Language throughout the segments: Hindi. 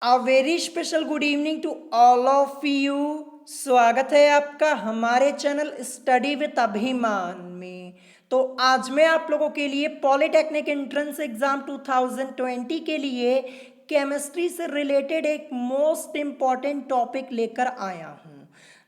A very special good evening to all of you. स्वागत है आपका हमारे चैनल स्टडी विद अभिमान में। तो आज मैं आप लोगों के लिए पॉलिटेक्निक एंट्रेंस एग्जाम 2020 के लिए केमिस्ट्री से रिलेटेड एक मोस्ट इम्पॉर्टेंट टॉपिक लेकर आया हूँ।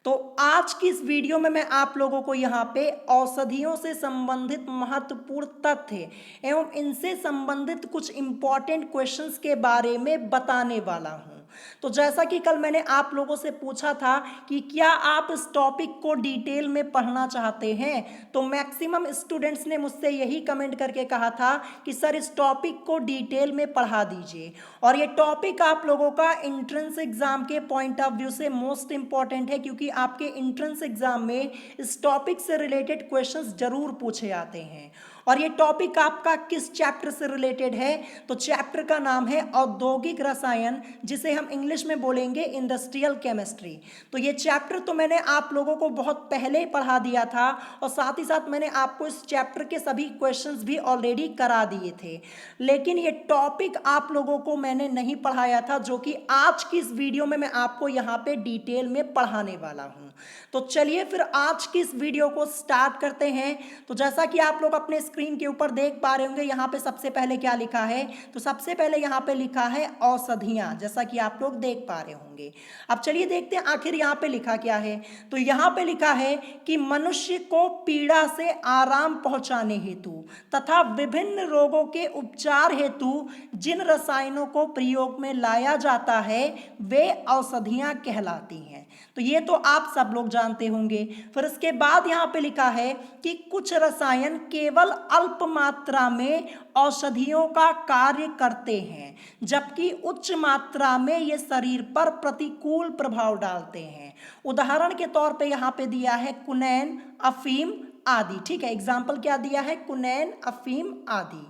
तो आज की इस वीडियो में मैं आप लोगों को यहाँ पे औषधियों से संबंधित महत्वपूर्ण तथ्य एवं इनसे संबंधित कुछ इंपॉर्टेंट क्वेश्चंस के बारे में बताने वाला हूँ। तो जैसा कि कल मैंने आप लोगों से पूछा था कि क्या आप इस टॉपिक को डिटेल में पढ़ना चाहते हैं, तो मैक्सिमम स्टूडेंट्स ने मुझसे यही कमेंट करके कहा था कि सर इस टॉपिक को डिटेल में पढ़ा दीजिए। और ये टॉपिक आप लोगों का एंट्रेंस एग्जाम के पॉइंट ऑफ व्यू से मोस्ट इंपॉर्टेंट है, क्योंकि आपके एंट्रेंस एग्जाम में इस टॉपिक से रिलेटेड क्वेश्चंस जरूर पूछे आते हैं। और ये टॉपिक आपका किस चैप्टर से रिलेटेड है, तो चैप्टर का नाम है औद्योगिक रसायन, जिसे हम इंग्लिश में बोलेंगे इंडस्ट्रियल केमिस्ट्री। तो ये चैप्टर तो मैंने आप लोगों को बहुत पहले ही पढ़ा दिया था, और साथ ही साथ मैंने आपको इस चैप्टर के सभी क्वेश्चंस भी ऑलरेडी करा दिए थे। लेकिन ये टॉपिक आप लोगों को मैंने नहीं पढ़ाया था, जो कि आज की इस वीडियो में मैं आपको यहाँ पे डिटेल में पढ़ाने वाला हूँ। तो चलिए फिर आज की इस वीडियो को स्टार्ट करते हैं। तो जैसा कि आप लोग अपने स्क्रीन के ऊपर देख पा रहे होंगे, यहाँ पे सबसे पहले क्या लिखा है, तो सबसे पहले यहाँ पे लिखा है औषधियाँ, जैसा कि आप लोग देख पा रहे होंगे। अब चलिए देखते हैं आखिर यहाँ पे लिखा क्या है। तो यहाँ पे लिखा है कि मनुष्य को पीड़ा से आराम पहुंचाने हेतु तथा विभिन्न रोगों के उपचार हेतु जिन रसायनों को प्रयोग में लाया जाता है वे औषधियाँ कहलाती हैं। तो ये तो आप सब लोग जानते होंगे। फिर इसके बाद यहाँ पे लिखा है कि कुछ रसायन केवल अल्प मात्रा में औषधियों का कार्य करते हैं, जबकि उच्च मात्रा में ये शरीर पर प्रतिकूल प्रभाव डालते हैं। उदाहरण के तौर पे यहाँ पे दिया है कुनैन, अफीम आदि। ठीक है, एग्जाम्पल क्या दिया है, कुनैन, अफीम आदि।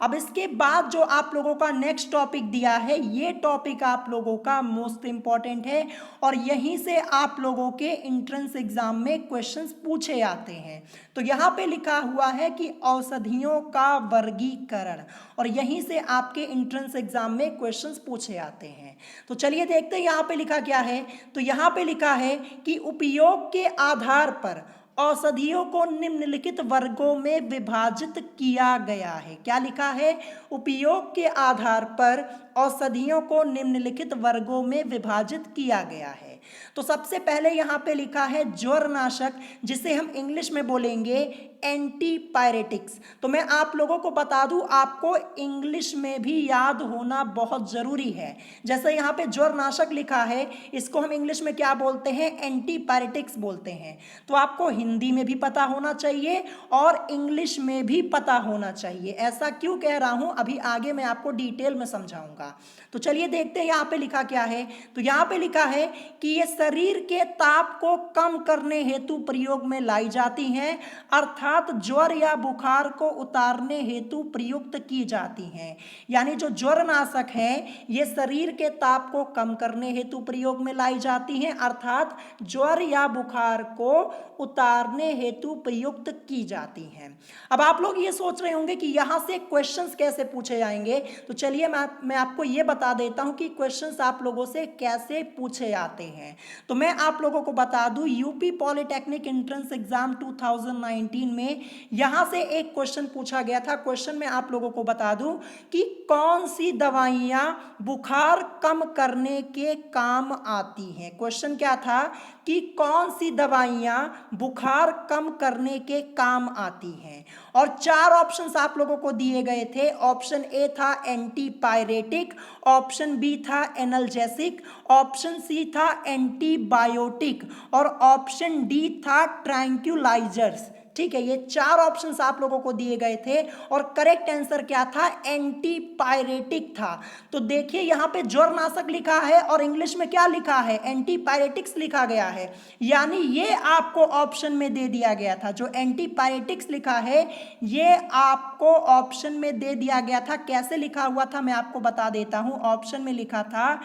अब इसके बाद जो आप लोगों का नेक्स्ट टॉपिक दिया है, ये टॉपिक आप लोगों का मोस्ट इंपॉर्टेंट है, और यहीं से आप लोगों के एंट्रेंस एग्जाम में क्वेश्चंस पूछे आते हैं। तो यहाँ पे लिखा हुआ है कि औषधियों का वर्गीकरण, और यहीं से आपके एंट्रेंस एग्जाम में क्वेश्चंस पूछे आते हैं। तो चलिए देखते हैं यहाँ पे लिखा क्या है। तो यहाँ पे लिखा है कि उपयोग के आधार पर औषधियों को निम्नलिखित वर्गों में विभाजित किया गया है। क्या लिखा है, उपयोग के आधार पर औषधियों को निम्नलिखित वर्गों में विभाजित किया गया है। तो सबसे पहले यहाँ पे लिखा है ज्वरनाशक, जिसे हम इंग्लिश में बोलेंगे एंटीपायरेटिक्स। तो मैं आप लोगों को बता दूं, आपको इंग्लिश में भी याद होना बहुत जरूरी है। जैसे यहाँ पे ज्वरनाशक लिखा है, इसको हम इंग्लिश में क्या बोलते हैं, एंटीपायरेटिक्स बोलते हैं। तो आपको हिंदी में भी पता होना चाहिए और इंग्लिश में भी पता होना चाहिए। ऐसा क्यों कह रहा हूं, अभी आगे मैं आपको डिटेल में समझाऊंगा। तो चलिए देखते हैं यहाँ पे लिखा क्या है। तो यहाँ पे लिखा है कि ये शरीर के ताप को कम करने हेतु प्रयोग में लाई जाती हैं, अर्थात ज्वर या बुखार को उतारने हेतु प्रयुक्त की जाती हैं। यानी जो ज्वरनाशक है ये शरीर के ताप को कम करने हेतु प्रयोग में लाई जाती हैं, अर्थात ज्वर या बुखार को उतारने हेतु प्रयुक्त की जाती हैं। अब आप लोग ये सोच रहे होंगे कि यहाँ से क्वेश्चंस कैसे पूछे जाएंगे। तो चलिए मैं आपको ये बता देता हूँ कि क्वेश्चंस आप लोगों से कैसे पूछे जाते हैं। तो मैं आप लोगों को बता दूं, यूपी पॉलिटेक्निक एंट्रेंस एग्जाम 2019 में यहाँ से एक क्वेश्चन पूछा गया था। क्वेश्चन में आप लोगों को बता दूं कि कौन सी दवाइयाँ बुखार कम करने के काम आती हैं। क्वेश्चन क्या था कि कौन सी दवाइयाँ बुखार कम करने के काम आती हैं, और चार ऑप्शंस आप लोगों को दिए गए थे। ऑप्शन ए था एंटीपायरेटिक, ऑप्शन बी था एनाल्जेसिक, ऑप्शन सी था एंटीबायोटिक, और ऑप्शन डी था ट्रैंक्यूलाइजर्स। ठीक है, ये चार ऑप्शंस आप लोगों को दिए गए थे, और करेक्ट आंसर क्या था, एंटीपायरेटिक था। तो देखिए यहाँ पे ज्वरनाशक लिखा है और इंग्लिश में क्या लिखा है, एंटीपायरेटिक्स लिखा गया है। यानी ये आपको ऑप्शन में दे दिया गया था, जो एंटीपायरेटिक्स लिखा है ये आपको ऑप्शन में दे दिया गया था। कैसे लिखा हुआ था मैं आपको बता देता हूं। ऑप्शन में लिखा था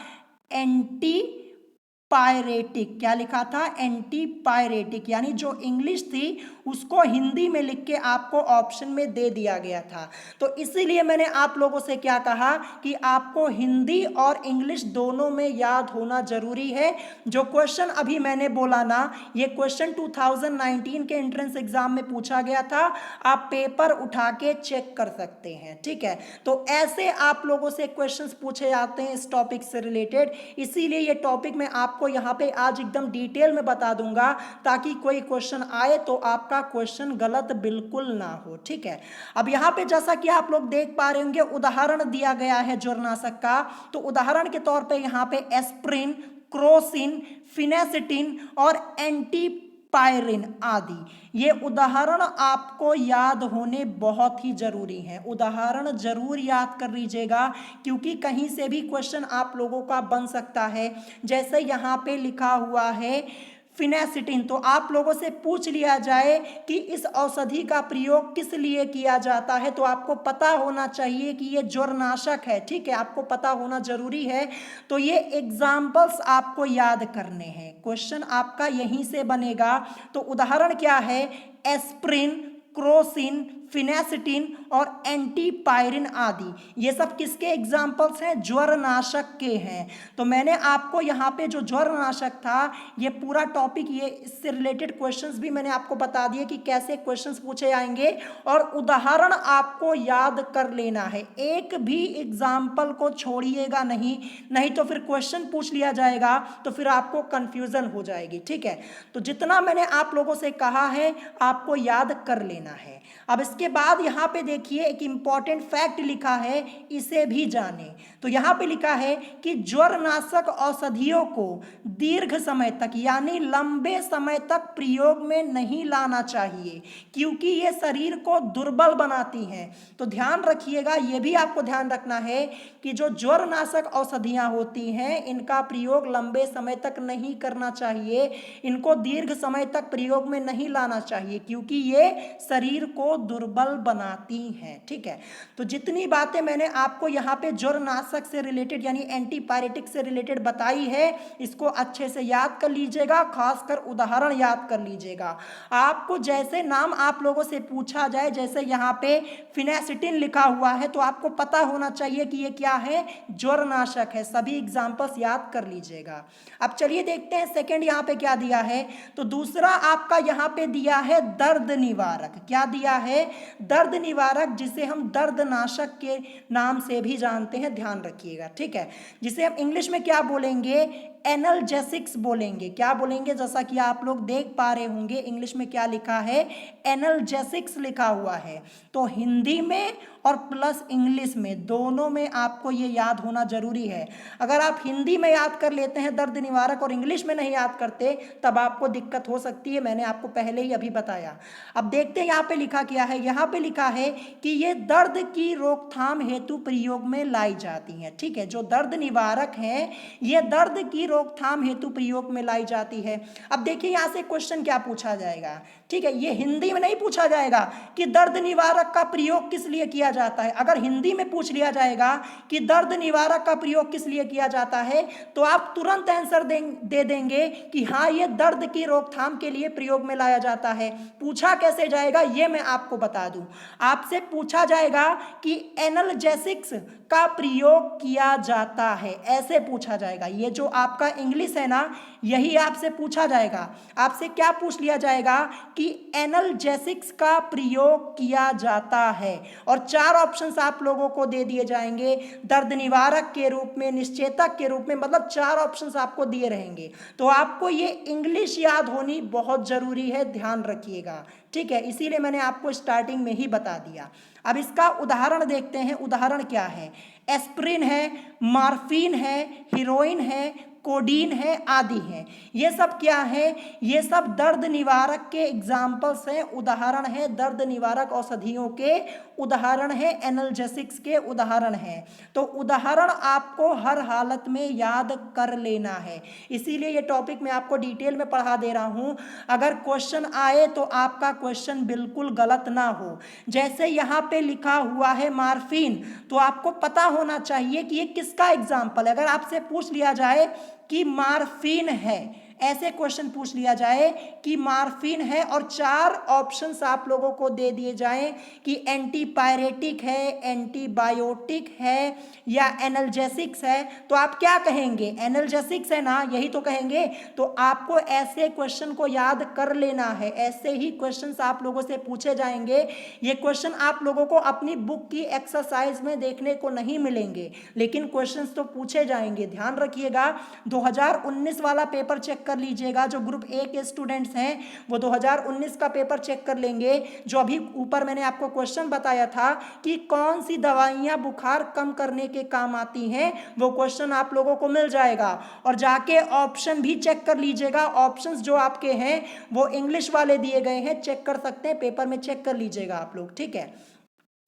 एंटी पायरेटिक, क्या लिखा था, एंटी पायरेटिक, यानी जो इंग्लिश थी उसको हिंदी में लिख के आपको ऑप्शन में दे दिया गया था। तो इसीलिए मैंने आप लोगों से क्या कहा कि आपको हिंदी और इंग्लिश दोनों में याद होना जरूरी है। जो क्वेश्चन अभी मैंने बोला ना, ये क्वेश्चन 2019 के एंट्रेंस एग्जाम में पूछा गया था, आप पेपर उठा के चेक कर सकते हैं, ठीक है। तो ऐसे आप लोगों से क्वेश्चंस पूछे जाते हैं इस टॉपिक से रिलेटेड, इसीलिए ये टॉपिक मैं आपको यहाँ पे आज एकदम डिटेल में बता दूंगा, ताकि कोई क्वेश्चन आए तो आपका क्वेश्चन गलत बिल्कुल ना हो, ठीक है। अब यहाँ पे जैसा कि आप लोग देख पा रहे होंगे, उदाहरण दिया गया है ज्वरनाशक का। तो उदाहरण के तौर पे यहाँ पे एस्प्रिन, क्रोसिन, फिनेसिटिन और एंटीपायरिन आदि, ये उदाहरण आपको याद होने बहुत ही जरूरी है। उदाहरण जरूर याद कर लीजिएगा, क्योंकि कहीं से भी क्वेश्चन आप लोगों का बन सकता है। जैसे यहाँ पे लिखा हुआ है फिनेसिटिन, तो आप लोगों से पूछ लिया जाए कि इस औषधि का प्रयोग किस लिए किया जाता है, तो आपको पता होना चाहिए कि ये ज्वरनाशक है, ठीक है, आपको पता होना जरूरी है। तो ये एग्जाम्पल्स आपको याद करने हैं, क्वेश्चन आपका यहीं से बनेगा। तो उदाहरण क्या है, एस्प्रिन, क्रोसिन, फिनेसिटिन और एंटीपायरिन आदि, ये सब किसके एग्जाम्पल्स हैं, ज्वरनाशक के हैं। तो मैंने आपको यहाँ पे जो ज्वरनाशक था, ये पूरा टॉपिक, ये इससे रिलेटेड क्वेश्चंस भी मैंने आपको बता दिए कि कैसे क्वेश्चंस पूछे जाएंगे, और उदाहरण आपको याद कर लेना है, एक भी एग्जाम्पल को छोड़िएगा नहीं, नहीं तो फिर क्वेश्चन पूछ लिया जाएगा तो फिर आपको कंफ्यूजन हो जाएगी, ठीक है। तो जितना मैंने आप लोगों से कहा है आपको याद कर लेना है। अब इसके बाद यहाँ पे देखिए एक इंपॉर्टेंट फैक्ट लिखा है, इसे भी जाने। तो यहाँ पे लिखा है कि ज्वरनाशक औषधियों को दीर्घ समय तक यानी लंबे समय तक प्रयोग में नहीं लाना चाहिए, क्योंकि ये शरीर को दुर्बल बनाती हैं। तो ध्यान रखिएगा, ये भी आपको ध्यान रखना है कि जो ज्वरनाशक औषधियाँ होती हैं, इनका प्रयोग लंबे समय तक नहीं करना चाहिए, इनको दीर्घ समय तक प्रयोग में नहीं लाना चाहिए, क्योंकि ये शरीर को दुर्बल बनाती हैं, ठीक है। तो जितनी बातें मैंने आपको यहाँ पे ज्वरनाशक से रिलेटेड यानी एंटीपायरेटिक से रिलेटेड बताई है, इसको अच्छे से याद कर लीजिएगा, खासकर उदाहरण याद कर लीजिएगा। आपको जैसे नाम आप लोगों से पूछा जाए, जैसे यहाँ पे फिनेसिटिन लिखा हुआ है, तो आपको पता होना चाहिए कि ये क्या है, ज्वरनाशक है। सभी एग्जाम्पल्स याद कर लीजिएगा। अब चलिए देखते हैं सेकेंड यहाँ पे क्या दिया है। तो दूसरा आपका यहाँ पे दिया है दर्द निवारक। क्या दिया है, दर्द निवारक, जिसे हम दर्दनाशक के नाम से भी जानते हैं, ध्यान रखिएगा, ठीक है। जिसे हम इंग्लिश में क्या बोलेंगे, एनाल्जेसिक्स बोलेंगे। क्या बोलेंगे, जैसा कि आप लोग देख पा रहे होंगे इंग्लिश में क्या लिखा है, एनाल्जेसिक्स लिखा हुआ है। तो हिंदी में और प्लस इंग्लिश में, दोनों में आपको ये याद होना जरूरी है। अगर आप हिंदी में याद कर लेते हैं दर्द निवारक और इंग्लिश में नहीं याद करते, तब आपको दिक्कत हो सकती है, मैंने आपको पहले ही अभी बताया। अब देखते हैं यहाँ पे लिखा क्या है। यहाँ पे लिखा है कि ये दर्द की रोकथाम हेतु प्रयोग में लाई जाती है, ठीक है। जो दर्द निवारक है, ये दर्द की रोकथाम हेतु प्रयोग में लाई जाती है। अब देखिए यहाँ से क्वेश्चन क्या पूछा जाएगा, ठीक है। ये हिंदी में नहीं पूछा जाएगा कि दर्द निवारक का प्रयोग किस लिए किया जाता है। अगर हिंदी में पूछ लिया जाएगा कि दर्द निवारक का प्रयोग किस लिए किया जाता है, तो आप तुरंत आंसर दे देंगे कि हाँ, ये दर्द की रोकथाम के लिए प्रयोग में लाया जाता है। पूछा कैसे जाएगा ये मैं आपको बता दूं। आपसे पूछा जाएगा कि एनाल्जेसिक्स का प्रयोग किया जाता है, ऐसे पूछा जाएगा। ये जो आपका इंग्लिश है ना, यही आपसे पूछा जाएगा। आपसे क्या पूछ लिया जाएगा कि एनाल्जेसिक्स का प्रयोग किया जाता है, और 4 ऑप्शंस आप लोगों को दे दिए जाएंगे, दर्द निवारक के रूप में, निश्चेतक के रूप में, मतलब 4 ऑप्शंस आपको दिए रहेंगे। तो आपको ये इंग्लिश याद होनी बहुत जरूरी है, ध्यान रखिएगा, ठीक है। इसीलिए मैंने आपको स्टार्टिंग में ही बता दिया। अब इसका उदाहरण देखते हैं। उदाहरण क्या है, एस्प्रिन है, मॉर्फिन है, हीरोइन है, कोडीन है आदि हैं। ये सब क्या है, ये सब दर्द निवारक के एग्जाम्पल्स हैं, उदाहरण है, दर्द निवारक औषधियों के उदाहरण है, एनाल्जेसिक्स के उदाहरण हैं। तो उदाहरण आपको हर हालत में याद कर लेना है, इसीलिए ये टॉपिक मैं आपको डिटेल में पढ़ा दे रहा हूं। अगर क्वेश्चन आए तो आपका क्वेश्चन बिल्कुल गलत ना हो। जैसे यहाँ पे लिखा हुआ है मॉर्फिन, तो आपको पता होना चाहिए कि ये किसका एग्जाम्पल है। अगर आपसे पूछ लिया जाए कि मार्फिन है, ऐसे क्वेश्चन पूछ लिया जाए कि मार्फिन है और 4 ऑप्शंस आप लोगों को दे दिए जाएं कि एंटीपायरेटिक है, एंटीबायोटिक है या एनाल्जेसिक्स है, तो आप क्या कहेंगे? एनाल्जेसिक्स है ना, यही तो कहेंगे। तो आपको ऐसे क्वेश्चन को याद कर लेना है, ऐसे ही क्वेश्चंस आप लोगों से पूछे जाएंगे। ये क्वेश्चन आप लोगों को अपनी बुक की एक्सरसाइज में देखने को नहीं मिलेंगे, लेकिन क्वेश्चंस तो पूछे जाएंगे। ध्यान रखिएगा, 2019 वाला पेपर चेक कर लीजिएगा। जो ग्रुप ए के स्टूडेंट्स हैं वो 2019 का पेपर चेक कर लेंगे। जो अभी ऊपर मैंने आपको क्वेश्चन बताया था कि कौन सी दवाइयां बुखार कम करने के काम आती हैं, वो क्वेश्चन आप लोगों को मिल जाएगा। और जाके ऑप्शन भी चेक कर लीजिएगा। ऑप्शंस जो आपके हैं वो इंग्लिश वाले दिए गए हैं, चेक कर सकते हैं, पेपर में चेक कर लीजिएगा आप लोग, ठीक है।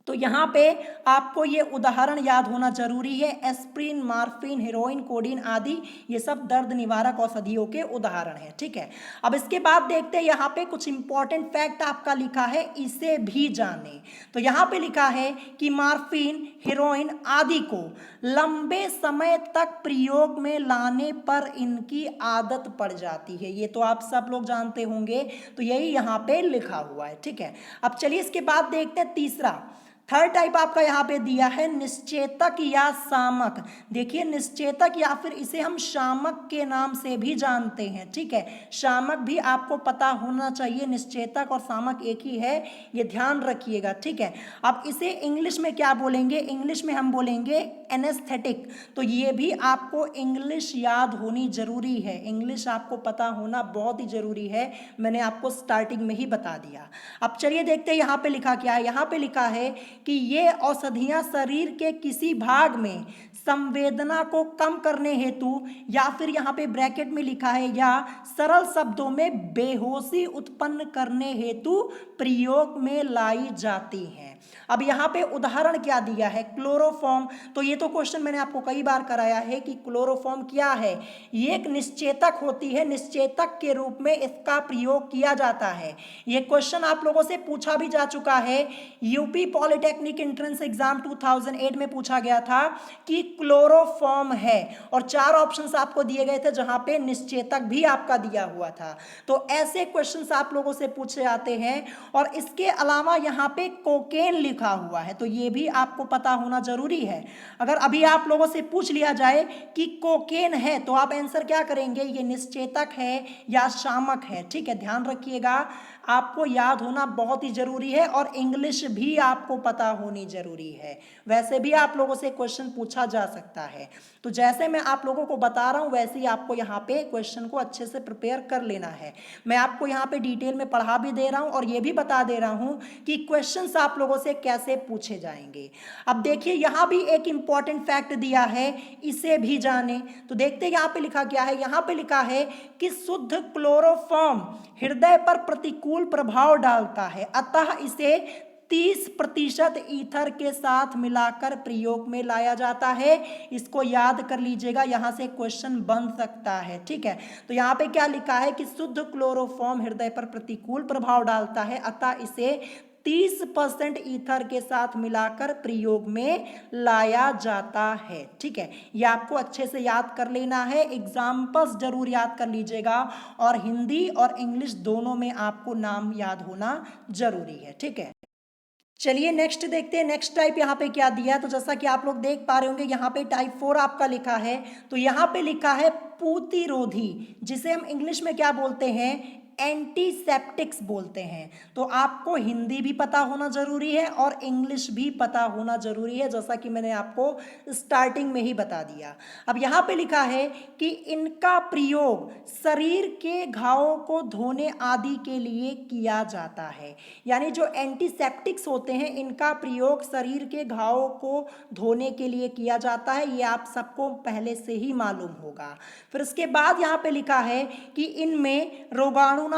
तो यहाँ पे आपको ये उदाहरण याद होना जरूरी है। एस्प्रिन, मार्फिन, हेरोइन, कोडीन आदि ये सब दर्द निवारक औषधियों के उदाहरण हैं, ठीक है। अब इसके बाद देखते हैं, यहाँ पे कुछ इंपॉर्टेंट फैक्ट आपका लिखा है, इसे भी जाने। तो यहाँ पे लिखा है कि मार्फिन, हेरोइन आदि को लंबे समय तक प्रयोग में लाने पर इनकी आदत पड़ जाती है। ये तो आप सब लोग जानते होंगे, तो यही यहाँ पे लिखा हुआ है, ठीक है। अब चलिए इसके बाद देखते हैं तीसरा, थर्ड टाइप आपका यहाँ पे दिया है निश्चेतक या शामक। देखिए निश्चेतक या फिर इसे हम शामक के नाम से भी जानते हैं, ठीक है। शामक भी आपको पता होना चाहिए, निश्चेतक और शामक एक ही है, ये ध्यान रखिएगा, ठीक है। अब इसे इंग्लिश में क्या बोलेंगे? इंग्लिश में हम बोलेंगे एनेस्थेटिक। तो ये भी आपको इंग्लिश याद होनी जरूरी है, इंग्लिश आपको पता होना बहुत ही जरूरी है, मैंने आपको स्टार्टिंग में ही बता दिया। अब चलिए देखते हैं यहाँ पे लिखा क्या है। यहाँ पे लिखा है कि ये औषधियां शरीर के किसी भाग में संवेदना को कम करने हेतु, या फिर यहाँ पे ब्रैकेट में लिखा है या सरल शब्दों में बेहोशी उत्पन्न करने हेतु प्रयोग में लाई जाती हैं। अब यहाँ पे उदाहरण क्या दिया है? क्लोरोफॉर्म। तो ये तो क्वेश्चन मैंने आपको कई बार कराया है कि क्लोरोफॉर्म क्या है। ये एक निश्चेतक होती है, निश्चेतक के रूप में इसका प्रयोग किया जाता है। ये क्वेश्चन आप लोगों से पूछा भी जा चुका है, यूपी पॉलिटेक्निक एंट्रेंस एग्जाम 2008 में पूछा गया था कि क्लोरोफॉर्म है, और 4 ऑप्शंस आपको दिए गए थे जहां पे निश्चेतक भी आपका दिया हुआ था। तो ऐसे क्वेश्चंस आप लोगों से पूछे जाते हैं। और इसके अलावा यहाँ पे कोकेन लिखा हुआ है, तो ये भी आपको पता होना जरूरी है। अगर अभी आप लोगों से पूछ लिया जाए कि कोकेन है, तो आप आंसर क्या करेंगे? ये निश्चेतक है या शामक है, ठीक है। ध्यान रखिएगा, आपको याद होना बहुत ही जरूरी है और इंग्लिश भी आपको पता होनी जरूरी है। वैसे भी आप लोगों से क्वेश्चन पूछा जा सकता है, तो जैसे मैं आप लोगों को बता रहा हूं वैसे ही आपको यहाँ पे क्वेश्चन को अच्छे से प्रिपेयर कर लेना है। मैं आपको यहाँ पे डिटेल में पढ़ा भी दे रहा हूं और ये भी बता दे रहा हूं कि क्वेश्चंस आप लोगों से कैसे पूछे जाएंगे। अब देखिए यहाँ भी एक इंपॉर्टेंट फैक्ट दिया है, इसे भी जाने। तो देखते हैं यहाँ पे लिखा क्या है। यहाँ पे लिखा है कि शुद्ध क्लोरोफॉर्म हृदय पर प्रतिकूल प्रभाव डालता है, अतः इसे 30% ईथर के साथ मिलाकर प्रयोग में लाया जाता है। इसको याद कर लीजिएगा, यहां से क्वेश्चन बन सकता है, ठीक है। तो यहां पे क्या लिखा है कि शुद्ध क्लोरोफॉर्म हृदय पर प्रतिकूल प्रभाव डालता है, अतः इसे 30% ईथर के साथ मिलाकर प्रयोग में लाया जाता है, ठीक है। ये आपको अच्छे से याद कर लेना है, एग्जाम्पल्स जरूर याद कर लीजिएगा, और हिंदी और इंग्लिश दोनों में आपको नाम याद होना जरूरी है, ठीक है। चलिए नेक्स्ट देखते हैं, नेक्स्ट टाइप यहाँ पे क्या दिया है। तो जैसा कि आप लोग देख पा रहे होंगे यहाँ पे टाइप 4 आपका लिखा है। तो यहाँ पे लिखा है पूतिरोधी, जिसे हम इंग्लिश में क्या बोलते हैं? एंटीसेप्टिक्स बोलते हैं। तो आपको हिंदी भी पता होना जरूरी है और इंग्लिश भी पता होना जरूरी है, जैसा कि मैंने आपको स्टार्टिंग में ही बता दिया। अब यहाँ पे लिखा है कि इनका प्रयोग शरीर के घावों को धोने आदि के लिए किया जाता है। यानी जो एंटीसेप्टिक्स होते हैं इनका प्रयोग शरीर के घावों को धोने के लिए किया जाता है, ये आप सबको पहले से ही मालूम होगा। फिर उसके बाद यहाँ पे लिखा है कि इनमें रोगाणुनाशी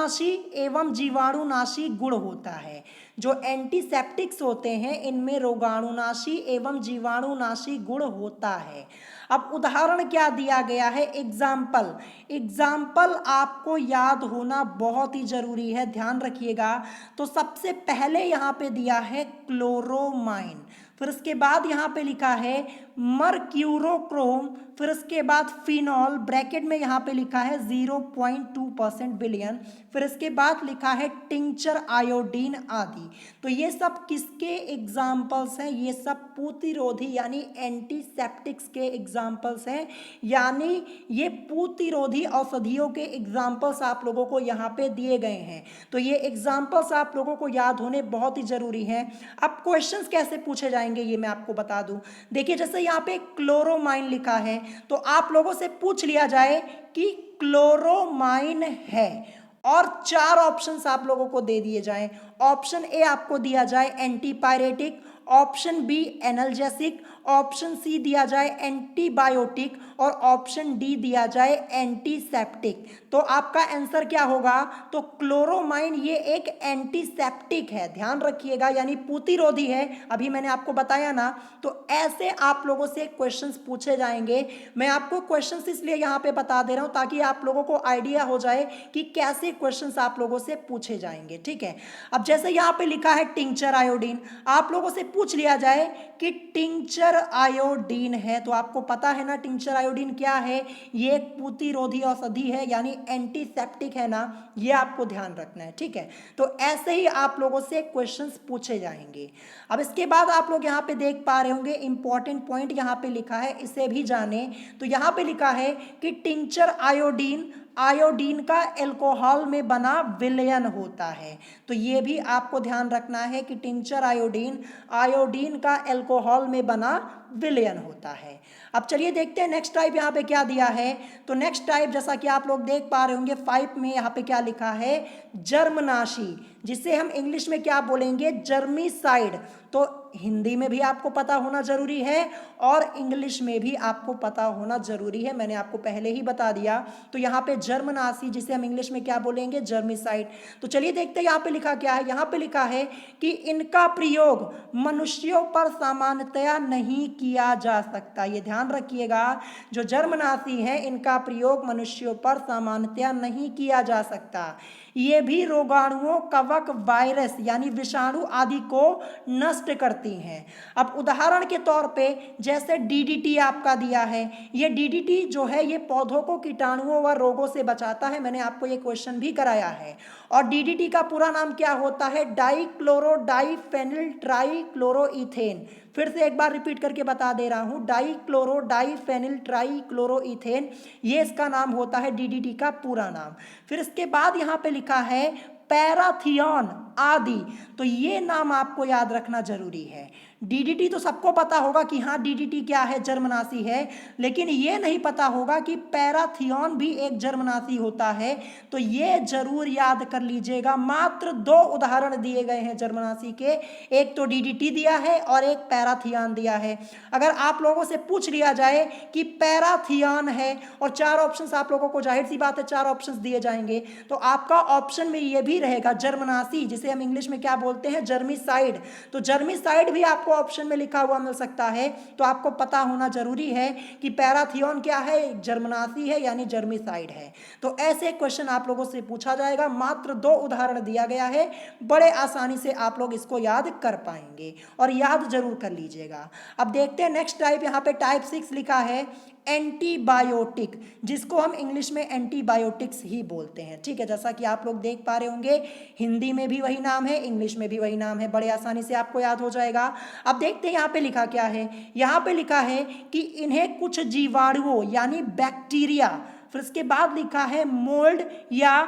एवं जीवाणुनाशी गुण होता है। जो एंटीसेप्टिक्स होते हैं इनमें रोगाणुनाशी एवं जीवाणुनाशी गुण होता है। अब उदाहरण क्या दिया गया है? एग्जाम्पल। एग्जाम्पल आपको याद होना बहुत ही जरूरी है, ध्यान रखिएगा। तो सबसे पहले यहाँ पे दिया है क्लोरोमाइन, फिर फिर उसके बाद यहाँ पे लिखा है मर्क्यूरोक्रोम, फिर उसके बाद फिनॉल, ब्रैकेट में यहाँ पे लिखा है 0.2% विलियन, फिर इसके बाद लिखा है टिंचर आयोडीन आदि। तो ये सब किसके एग्जाम्पल्स हैं? ये सब प्रतिरोधी यानी एंटीसेप्टिक्स के एग्जाम्पल्स हैं, यानी ये प्रतिरोधी औषधियों के एग्जाम्पल्स आप लोगों को यहाँ पे दिए गए हैं। तो ये एग्जाम्पल्स आप लोगों को याद होने बहुत ही जरूरी हैं। अब क्वेश्चंस कैसे पूछे जाएंगे ये मैं आपको बता दूं। देखिए जैसे यहाँ पे क्लोरोमाइन लिखा है, तो आप लोगों से पूछ लिया जाए कि क्लोरोमाइन है और 4 ऑप्शंस आप लोगों को दे दिए जाएं। ऑप्शन ए आपको दिया जाए antipyretic, option B analgesic, option C दिया जाए एंटीबायोटिक और ऑप्शन डी दिया जाए एंटीसेप्टिक। तो आपका आंसर क्या होगा? तो क्लोरोमाइन ये एक एंटीसेप्टिक है, ध्यान रखिएगा, यानी प्रतिरोधी है। अभी मैंने आपको बताया ना। तो ऐसे आप लोगों से क्वेश्चंस पूछे जाएंगे। मैं आपको क्वेश्चंस इसलिए यहाँ पे बता दे रहा हूँ ताकि आप लोगों को आइडिया हो जाए कि कैसे क्वेश्चंस आप लोगों से पूछे जाएंगे, ठीक है। अब जैसे यहाँ पे लिखा है टिंचर आयोडीन, आप लोगों से पूछ लिया जाए कि टिंचर आयोडीन है, तो आपको पता है ना टिंचर आयोडीन क्या है? ये एक प्रतिरोधी औषधि है यानी एंटीसेप्टिक है ना, ये आपको ध्यान रखना है, ठीक है। तो ऐसे ही आप लोगों से क्वेश्चंस पूछे जाएंगे। अब इसके बाद आप लोग यहाँ पे देख पा रहे होंगे इंपॉर्टेंट पॉइंट यहाँ पे लिखा है, इसे भी जाने। तो यहाँ पे लिखा है कि टिंचर आयोडीन आयोडीन का एल्कोहल में बना विलयन होता है। तो ये भी आपको ध्यान रखना है कि टिंचर आयोडीन आयोडीन का एल्कोहल में बना विलयन होता है। अब चलिए देखते हैं नेक्स्ट टाइप यहाँ पे क्या दिया है। तो नेक्स्ट टाइप जैसा कि आप लोग देख पा रहे होंगे 5 में यहाँ पे क्या लिखा है? जर्मनाशी, जिसे हम इंग्लिश में क्या बोलेंगे? जर्मिसाइड। तो हिंदी में भी आपको पता होना जरूरी है और इंग्लिश में भी आपको पता होना जरूरी है, मैंने आपको पहले ही बता दिया। तो यहाँ पे जर्मनाशी, जिसे हम इंग्लिश में क्या बोलेंगे? जर्मिसाइड। तो चलिए देखते हैं यहाँ पे लिखा क्या है। यहाँ पे लिखा है कि इनका प्रयोग मनुष्यों पर सामान्यतया नहीं किया जा सकता। ये ध्यान रखिएगा, जो जर्मनाशी है इनका प्रयोग मनुष्यों पर सामान्यतया नहीं किया जा सकता। ये भी रोगाणुओं, कवक, वायरस यानी विषाणु आदि को नष्ट करती हैं। अब उदाहरण के तौर पे जैसे डीडीटी आपका दिया है, ये डीडीटी जो है ये पौधों को कीटाणुओं व रोगों से बचाता है, मैंने आपको ये क्वेश्चन भी कराया है। और डीडीटी का पूरा नाम क्या होता है? डाइक्लोरोडाइफेनिल ट्राइक्लोरोइथेन। फिर से एक बार रिपीट करके बता दे रहा हूं, डाइक्लोरोडाइफेनिल ट्राइक्लोरोइथेन, ये इसका नाम होता है, डीडीटी का पूरा नाम। फिर इसके बाद यहाँ पे लिखा है पैराथियन आदि। तो ये नाम आपको याद रखना जरूरी है। डीडीटी तो सबको पता होगा कि हाँ डीडीटी क्या है? जर्मनाशी है, लेकिन ये नहीं पता होगा कि पैराथियन भी एक जर्मनाशी होता है। तो ये जरूर याद कर लीजिएगा। मात्र 2 उदाहरण दिए गए हैं जर्मनाशी के, एक तो डीडीटी दिया है और एक पैराथियन दिया है। अगर आप लोगों से पूछ लिया जाए कि पैराथियन है और 4 ऑप्शंस आप लोगों को, जाहिर सी बात है 4 ऑप्शंस दिए जाएंगे, तो आपका ऑप्शन में ये भी रहेगा जर्मनाशी, जिसे हम इंग्लिश में क्या बोलते हैं? जर्मिसाइड। तो जर्मिसाइड भी आपको ऑप्शन में लिखा हुआ मिल सकता है। तो आपको पता होना जरूरी है कि पैराथियन क्या है? जर्मनाशी है यानी जर्मिसाइड है। तो ऐसे क्वेश्चन आप लोगों से पूछा जाएगा। मात्र 2 उदाहरण दिया गया है, बड़े आसानी से आप लोग इसको याद कर पाएंगे और याद जरूर कर लीजिएगा। अब देखते हैं नेक्स्ट टाइप। यहाँ पे टाइप 6 लिखा है एंटीबायोटिक, जिसको हम इंग्लिश में एंटीबायोटिक्स ही बोलते हैं, ठीक है। जैसा कि आप लोग देख पा रहे होंगे हिंदी में भी वही नाम है, इंग्लिश में भी वही नाम है, बड़े आसानी से आपको याद हो जाएगा। अब देखते हैं यहाँ पे लिखा क्या है। यहाँ पे लिखा है कि इन्हें कुछ जीवाणुओं यानी बैक्टीरिया, फिर इसके बाद लिखा है मोल्ड या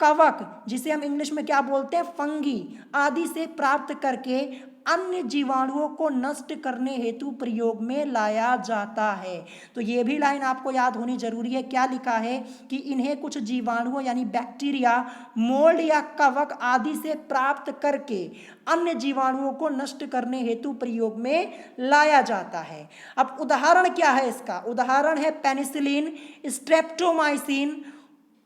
कवक, जिसे हम इंग्लिश में क्या बोलते हैं? फंगी आदि से प्राप्त करके अन्य जीवाणुओं को नष्ट करने हेतु प्रयोग में लाया जाता है। तो ये भी लाइन आपको याद होनी जरूरी है। क्या लिखा है कि इन्हें कुछ जीवाणुओं यानी बैक्टीरिया, मोल्ड या कवक आदि से प्राप्त करके अन्य जीवाणुओं को नष्ट करने हेतु प्रयोग में लाया जाता है। अब उदाहरण क्या है इसका? उदाहरण है पेनिसिलिन, स्ट्रेप्टोमाइसिन,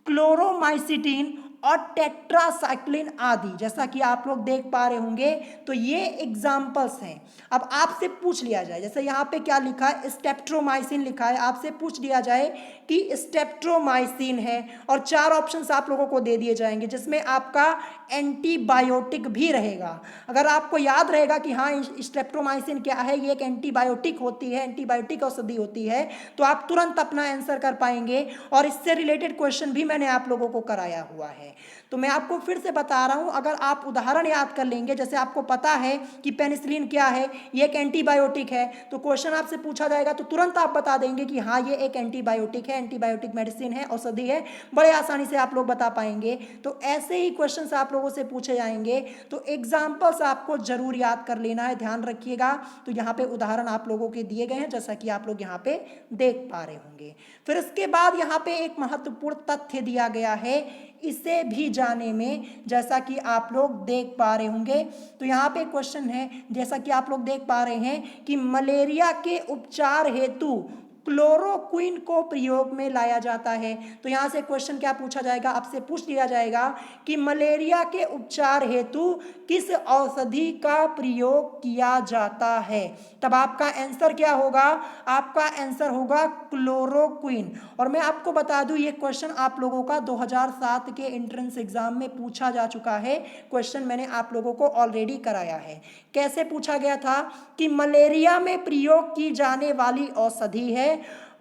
क्लोरोमाइसिटिन और टेट्रासाइक्लिन आदि, जैसा कि आप लोग देख पा रहे होंगे। तो ये एग्जाम्पल्स हैं। अब आपसे पूछ लिया जाए, जैसे यहाँ पे क्या लिखा है, स्टेप्ट्रोमाइसिन लिखा है, आपसे पूछ लिया जाए कि स्टेप्ट्रोमाइसिन है और 4 ऑप्शंस आप लोगों को दे दिए जाएंगे, जिसमें आपका एंटीबायोटिक भी रहेगा। अगर आपको याद रहेगा कि हाँ स्टेप्ट्रोमाइसिन क्या है, ये एक एंटीबायोटिक होती है, एंटीबायोटिक औषधि होती है, तो आप तुरंत अपना आंसर कर पाएंगे। और इससे रिलेटेड क्वेश्चन भी मैंने आप लोगों को कराया हुआ है। तो मैं आपको फिर से बता रहा हूं, अगर आप उदाहरण याद कर लेंगे, जैसे आपको पता है कि पेनिसिलिन क्या है, ये एक एंटीबायोटिक है, तो क्वेश्चन आपसे पूछा जाएगा तो तुरंत आप बता देंगे कि हाँ ये एक एंटीबायोटिक है, एंटीबायोटिक मेडिसिन है, औषधि है, बड़े आसानी से आप लोग बता पाएंगे। तो ऐसे ही क्वेश्चन आप लोगों से पूछे जाएंगे, तो एग्जाम्पल्स आपको जरूर याद कर लेना है, ध्यान रखिएगा। तो यहाँ पे उदाहरण आप लोगों के दिए गए हैं, जैसा कि आप लोग यहाँ पे देख पा रहे होंगे। फिर इसके बाद यहाँ पे एक महत्वपूर्ण तथ्य दिया गया है, इसे भी जाने में, जैसा कि आप लोग देख पा रहे होंगे। तो यहाँ पे क्वेश्चन है, जैसा कि आप लोग देख पा रहे हैं कि मलेरिया के उपचार हेतु क्लोरोक्विन को प्रयोग में लाया जाता है। तो यहाँ से क्वेश्चन क्या पूछा जाएगा, आपसे पूछ लिया जाएगा कि मलेरिया के उपचार हेतु किस औषधि का प्रयोग किया जाता है। तब आपका आंसर क्या होगा, आपका आंसर होगा क्लोरोक्विन। और मैं आपको बता दूं, ये क्वेश्चन आप लोगों का 2007 के एंट्रेंस एग्जाम में पूछा जा चुका है। क्वेश्चन मैंने आप लोगों को ऑलरेडी कराया है। कैसे पूछा गया था कि मलेरिया में प्रयोग की जाने वाली औषधि है,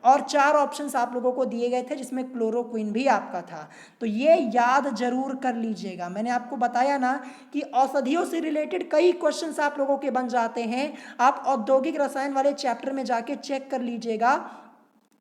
और 4 ऑप्शंस आप लोगों को दिए गए थे, जिसमें क्लोरोक्विन भी आपका था। तो ये याद जरूर कर लीजिएगा। मैंने आपको बताया ना कि औषधियों से रिलेटेड कई क्वेश्चंस आप लोगों के बन जाते हैं। आप औद्योगिक रसायन वाले चैप्टर में जाके चेक कर लीजिएगा,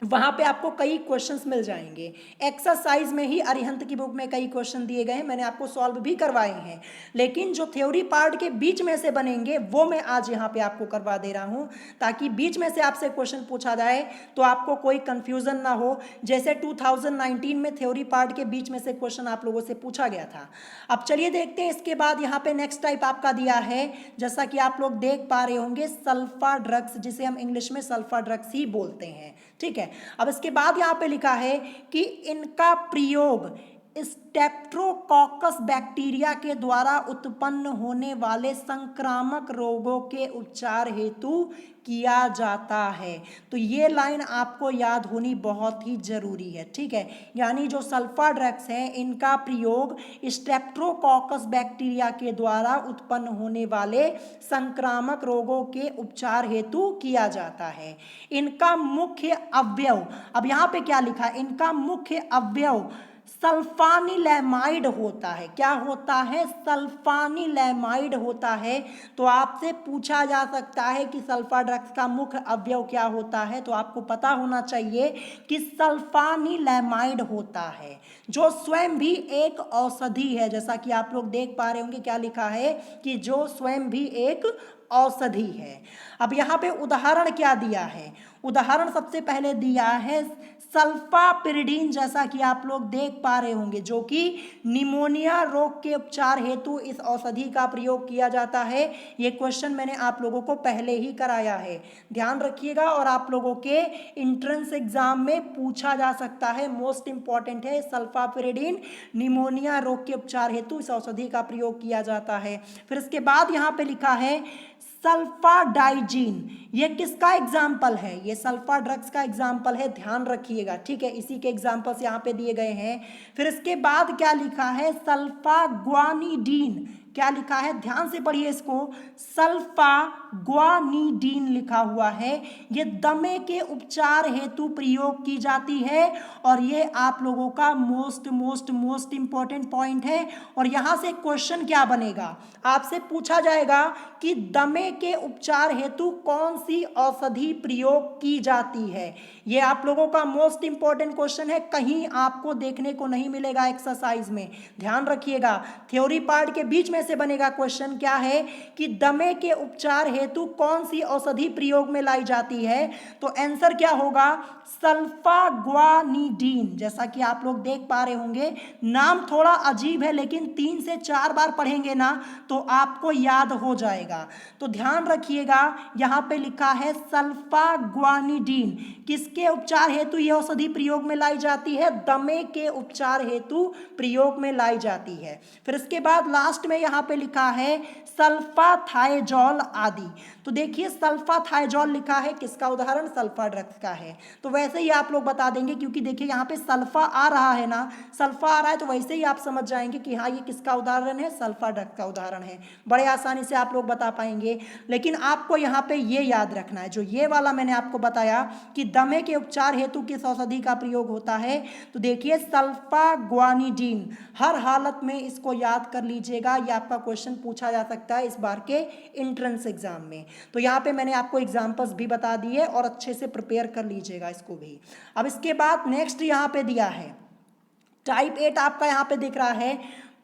वहां पे आपको कई क्वेश्चंस मिल जाएंगे। एक्सरसाइज में ही अरिहंत की बुक में कई क्वेश्चन दिए गए हैं, मैंने आपको सॉल्व भी करवाए हैं। लेकिन जो थ्योरी पार्ट के बीच में से बनेंगे वो मैं आज यहाँ पे आपको करवा दे रहा हूँ, ताकि बीच में से आपसे क्वेश्चन पूछा जाए तो आपको कोई कंफ्यूजन ना हो। जैसे 2019 में थ्योरी पार्ट के बीच में से क्वेश्चन आप लोगों से पूछा गया था। अब चलिए देखते हैं, इसके बाद यहाँ पे नेक्स्ट टाइप आपका दिया है, जैसा कि आप लोग देख पा रहे होंगे, सल्फा ड्रग्स, जिसे हम इंग्लिश में सल्फा ड्रग्स ही बोलते हैं। ठीक है, अब इसके बाद यहां पे लिखा है कि इनका प्रयोग स्टेप्ट्रोकोकस बैक्टीरिया के द्वारा उत्पन्न होने वाले संक्रामक रोगों के उपचार हेतु किया जाता है। तो ये लाइन आपको याद होनी बहुत ही जरूरी है। ठीक है, यानी जो सल्फा ड्रग्स हैं, इनका प्रयोग स्टेप्ट्रोकोकस बैक्टीरिया के द्वारा उत्पन्न होने वाले संक्रामक रोगों के उपचार हेतु किया जाता है। इनका मुख्य अवयव, अब यहाँ पे क्या लिखा है, इनका मुख्य अवयव सल्फानिलैमाइड होता है। क्या होता है, सल्फानिलैमाइड होता है। तो आपसे पूछा जा सकता है कि सल्फा ड्रग्स का मुख्य अवयव क्या होता है, तो आपको पता होना चाहिए कि सल्फानिलैमाइड होता है, जो स्वयं भी एक औषधि है। जैसा कि आप लोग देख पा रहे होंगे, क्या लिखा है कि जो स्वयं भी एक औषधि है। अब यहाँ पे उदाहरण क्या दिया है, उदाहरण सबसे पहले दिया है सल्फापिरिडीन, जैसा कि आप लोग देख पा रहे होंगे, जो कि निमोनिया रोग के उपचार हेतु इस औषधि का प्रयोग किया जाता है। ये क्वेश्चन मैंने आप लोगों को पहले ही कराया है, ध्यान रखिएगा। और आप लोगों के एंट्रेंस एग्जाम में पूछा जा सकता है, मोस्ट इंपॉर्टेंट है। सल्फापिरिडीन निमोनिया रोग के उपचार हेतु इस औषधि का प्रयोग किया जाता है। फिर इसके बाद यहाँ पे लिखा है सल्फाडाइजीन, ये किसका एग्जाम्पल है, ये सल्फा ड्रग्स का एग्जाम्पल है, ध्यान रखिएगा। ठीक है, इसी के एग्जाम्पल्स यहाँ पे दिए गए हैं। फिर इसके बाद क्या लिखा है, सल्फाग्वानिडीन, क्या लिखा है, ध्यान से पढ़िए इसको, सल्फाग्वानिडीन लिखा हुआ है। ये दमे के उपचार हेतु प्रयोग की जाती है, और ये आप लोगों का मोस्ट इंपॉर्टेंट पॉइंट है। और यहां से क्वेश्चन क्या बनेगा, आपसे पूछा जाएगा कि दमे के उपचार हेतु कौन सी औषधि प्रयोग की जाती है। ये आप लोगों का मोस्ट इंपॉर्टेंट क्वेश्चन है, कहीं आपको देखने को नहीं मिलेगा एक्सरसाइज में, ध्यान रखिएगा। थ्योरी पार्ट के बीच में से बनेगा क्वेश्चन, क्या है कि दमे के उपचार हेतु कौन सी औषधि प्रयोग में लाई जाती है। तो आंसर क्या होगा, सल्फाग्वानिडीन। जैसा कि आप लोग देख पा रहे होंगे, नाम थोड़ा अजीब है लेकिन 3 से 4 बार पढ़ेंगे ना तो आपको याद हो जाएगा। तो ध्यान रखिएगा, यहाँ पे लिखा है सल्फाग्वानिडीन। किसके उपचार हेतु यह औषधि प्रयोग में लाई जाती है? दमे के उपचार हेतु प्रयोग में लाई जाती है। फिर इसके बाद लास्ट में यहाँ पे लिखा है सल्फाथाइजोल आदि। तो देखिए सल्फाथाइजोल लिखा है, किसका उदाहरण? सल्फा ड्रग्स का है। तो वैसे ही आप लोग बता देंगे, क्योंकि देखिए यहाँ पे सल्फा आ रहा है ना, सल्फा आ रहा है, तो वैसे ही आप समझ जाएंगे कि हाँ ये किसका उदाहरण है? सल्फा ड्रग्स का उदाहरण है। बड़े आसानी से आप लोग बता पाएंगे। लेकिन आपको यहाँ पे ये याद रखना है, जो ये वाला मैंने आपको बताया कि दमे के उपचार हेतु किस औषधि का प्रयोग होता है, तो देखिए सल्फाग्वानिडीन। हर हालत में इसको याद कर लीजिएगा, ये आपका क्वेश्चन पूछा जा सकता है इस बार के एंट्रेंस एग्जाम में। तो यहाँ पे मैंने आपको एग्जाम्पल्स भी बता दिए और अच्छे से प्रिपेयर कर लीजिएगा इसको भी। अब इसके बाद नेक्स्ट यहाँ पे दिया है टाइप 8, आपका यहाँ पे दिख रहा है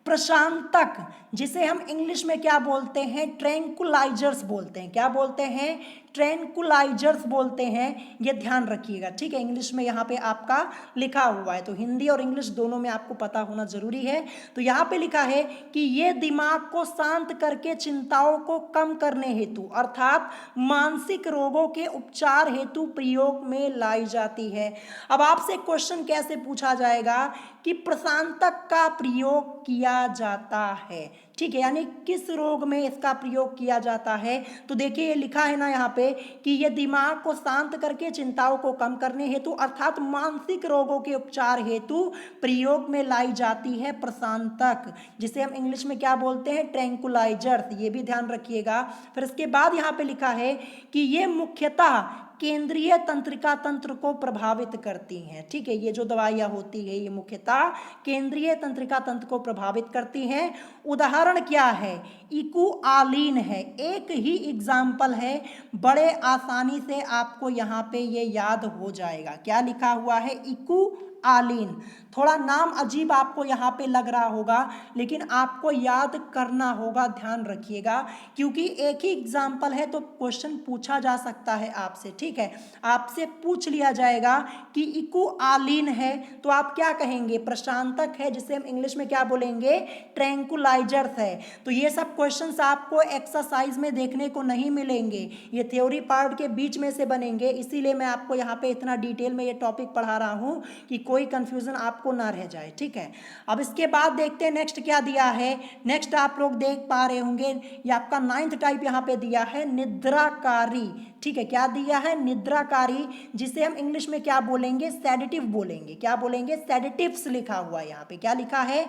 प्रशांतक, जिसे हम इंग्लिश में क्या बोलते हैं? ट्रैंकुलाइजर्स बोलते हैं। क्या बोलते हैं? ट्रैंकुलाइजर्स बोलते हैं। ये ध्यान रखिएगा, ठीक है। इंग्लिश में यहाँ पे आपका लिखा हुआ है, तो हिंदी और इंग्लिश दोनों में आपको पता होना जरूरी है। तो यहाँ पे लिखा है कि ये दिमाग को शांत करके चिंताओं को कम करने हेतु अर्थात मानसिक रोगों के उपचार हेतु प्रयोग में लाई जाती है। अब आपसे क्वेश्चन कैसे पूछा जाएगा कि प्रशांतक का प्रयोग किया जाता है, ठीक है, यानी किस रोग में इसका प्रयोग किया जाता है। तो देखिए ये लिखा है ना यहाँ पे कि ये दिमाग को शांत करके चिंताओं को कम करने हेतु अर्थात मानसिक रोगों के उपचार हेतु प्रयोग में लाई जाती है प्रशांतक, जिसे हम इंग्लिश में क्या बोलते हैं? ट्रैंकुलाइजर्स। ये भी ध्यान रखिएगा। फिर इसके बाद यहाँ पे लिखा है कि ये मुख्यतः केंद्रीय तंत्रिका तंत्र को प्रभावित करती हैं, ठीक है। ये जो दवाइयाँ होती है ये मुख्यतः केंद्रीय तंत्रिका तंत्र को प्रभावित करती हैं। उदाहरण क्या है? इकुआलिन है, एक ही एग्जाम्पल है, बड़े आसानी से आपको यहाँ पे ये याद हो जाएगा। क्या लिखा हुआ है? इकुआलिन। थोड़ा नाम अजीब आपको यहाँ पे लग रहा होगा, लेकिन आपको याद करना होगा, ध्यान रखिएगा, क्योंकि एक ही एग्जाम्पल है तो क्वेश्चन पूछा जा सकता है आपसे, ठीक है। आपसे पूछ लिया जाएगा कि इकुआलिन है तो आप क्या कहेंगे? प्रशांतक है, जिसे हम इंग्लिश में क्या बोलेंगे? ट्रैंकुलाइजर्स है। तो ये सब क्वेश्चंस आपको एक्सरसाइज में देखने को नहीं मिलेंगे, ये थ्योरी पार्ट के बीच में से बनेंगे, इसीलिए मैं आपको यहाँ पे इतना डिटेल में ये टॉपिक पढ़ा रहा हूँ कि कोई कंफ्यूजन आपको ना रह जाए, ठीक है। अब इसके बाद देखते हैं नेक्स्ट क्या दिया है। नेक्स्ट आप लोग देख पा रहे होंगे, ये आपका 9th टाइप यहाँ पे दिया है निद्राकारी, ठीक है। क्या दिया है? निद्राकारी, जिसे हम इंग्लिश में क्या बोलेंगे? सेडेटिव बोलेंगे। क्या बोलेंगे? सेडेटिव्स लिखा हुआ है यहाँ पे। क्या लिखा है?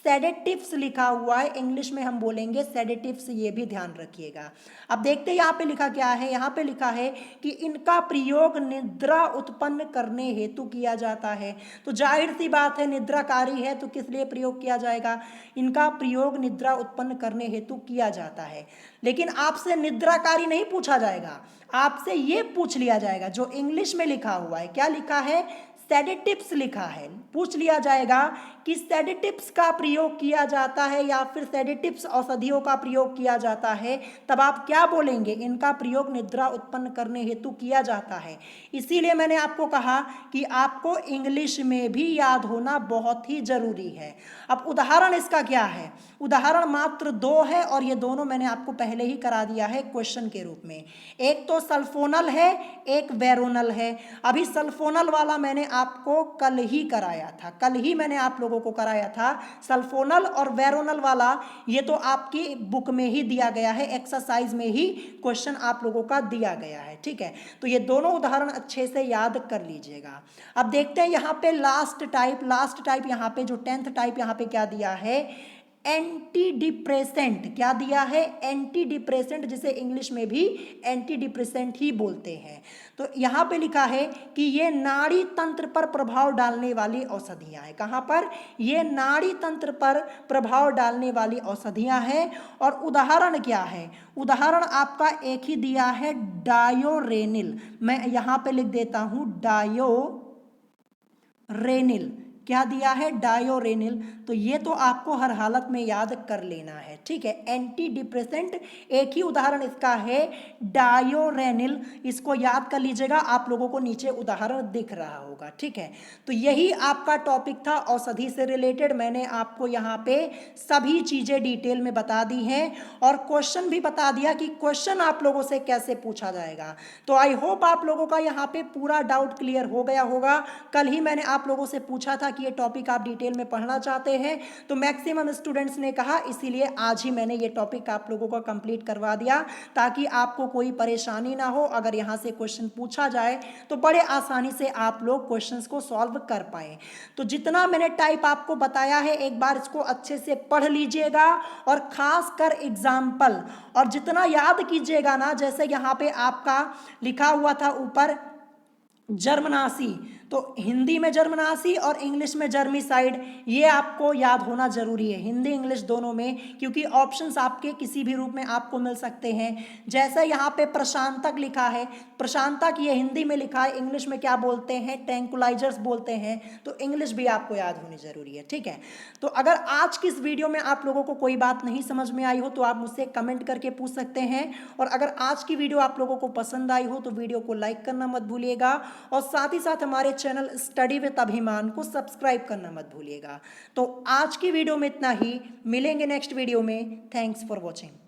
सेडेटिव्स लिखा हुआ है, इंग्लिश में हम बोलेंगे सेडेटिव्स, ये भी ध्यान रखिएगा। अब देखते हैं यहाँ पे लिखा क्या है। यहाँ पे लिखा है कि इनका प्रयोग निद्रा उत्पन्न करने हेतु किया जाता है। तो जाहिर सी बात है, निद्राकारी है तो किस लिए प्रयोग किया जाएगा? इनका प्रयोग निद्रा उत्पन्न करने हेतु किया जाता है। लेकिन आपसे निद्राकारी नहीं पूछा जाएगा, आपसे ये पूछ लिया जाएगा जो इंग्लिश में लिखा हुआ है। क्या लिखा है? सेडेटिव्स लिखा है। पूछ लिया जाएगा कि सेडेटिव्स का प्रयोग किया जाता है या फिर सेडेटिव्स औषधियों का प्रयोग किया जाता है, तब आप क्या बोलेंगे? इनका प्रयोग निद्रा उत्पन्न करने हेतु किया जाता है। इसीलिए मैंने आपको कहा कि आपको इंग्लिश में भी याद होना बहुत ही जरूरी है। अब उदाहरण इसका क्या है? उदाहरण मात्र 2 है और ये दोनों मैंने आपको पहले ही करा दिया है क्वेश्चन के रूप में। एक तो सल्फोनल है, एक वेरोनल है। अभी सल्फोनल वाला मैंने आपको कल ही कराया था, कल ही मैंने आप लोगों को कराया था। सल्फोनल और वेरोनल वाला ये तो आपकी बुक में ही दिया गया है, एक्सरसाइज में ही क्वेश्चन आप लोगों का दिया गया है, ठीक है। तो ये दोनों उदाहरण अच्छे से याद कर लीजिएगा। अब देखते हैं यहाँ पे लास्ट टाइप यहाँ पे जो 10th टाइप यहाँ पे क्या दिया है? Anti depressant. क्या दिया है? एंटी डिप्रेसेंट, जिसे इंग्लिश में भी एंटी डिप्रेसेंट ही बोलते हैं। तो यहाँ पे लिखा है कि ये नाड़ी तंत्र पर प्रभाव डालने वाली औषधियाँ हैं। कहाँ पर? ये नाड़ी तंत्र पर प्रभाव डालने वाली औषधियाँ हैं। और उदाहरण क्या है? उदाहरण आपका एक ही दिया है, डायोरेनिल। मैं यहाँ पे लिख देता हूँ डायोरेनिल। क्या दिया है, डायोरेनिल। तो ये तो आपको हर हालत में याद कर लेना है, ठीक है। एंटी डिप्रेसेंट, एक ही उदाहरण इसका है डायोरेनिल, इसको याद कर लीजिएगा, आप लोगों को नीचे उदाहरण दिख रहा होगा, ठीक है। तो यही आपका टॉपिक था औषधि से रिलेटेड। मैंने आपको यहाँ पे सभी चीजें डिटेल में बता दी हैं और क्वेश्चन भी बता दिया कि क्वेश्चन आप लोगों से कैसे पूछा जाएगा। तो आई होप आप लोगों का यहाँ पे पूरा डाउट क्लियर हो गया होगा। कल ही मैंने आप लोगों से पूछा था कि ये टॉपिक आप डिटेल में पढ़ना चाहते हैं, तो मैक्सिमम स्टूडेंट्स ने कहा, इसीलिए आज ही मैंने ये टॉपिक आप लोगों को कंप्लीट करवा दिया ताकि आपको कोई परेशानी ना हो। अगर यहाँ से क्वेश्चन पूछा जाए तो बड़े आसानी से आप लोग क्वेश्चंस को सॉल्व कर पाए। तो जितना मैंने टाइप आपको बताया है, एक बार इसको अच्छे से पढ़ लीजिएगा और खास कर एग्जाम्पल, और जितना याद कीजिएगा ना, जैसे यहाँ पे आपका लिखा हुआ था ऊपर जर्मनासी, तो हिंदी में जर्मनासी और इंग्लिश में जर्मिसाइड, ये आपको याद होना जरूरी है, हिंदी इंग्लिश दोनों में, क्योंकि ऑप्शंस आपके किसी भी रूप में आपको मिल सकते हैं। जैसे यहाँ पे प्रशांतक लिखा है, प्रशांतक ये हिंदी में लिखा है, इंग्लिश में क्या बोलते हैं, ट्रैंकुलाइजर्स बोलते हैं, तो इंग्लिश भी आपको याद होनी जरूरी है, ठीक है। तो अगर आज की इस वीडियो में आप लोगों को कोई बात नहीं समझ में आई हो तो आप मुझसे कमेंट करके पूछ सकते हैं, और अगर आज की वीडियो आप लोगों को पसंद आई हो तो वीडियो को लाइक करना मत भूलिएगा, और साथ ही साथ हमारे चैनल स्टडी विद अभिमान को सब्सक्राइब करना मत भूलिएगा। तो आज की वीडियो में इतना ही, मिलेंगे नेक्स्ट वीडियो में। Thanks for watching.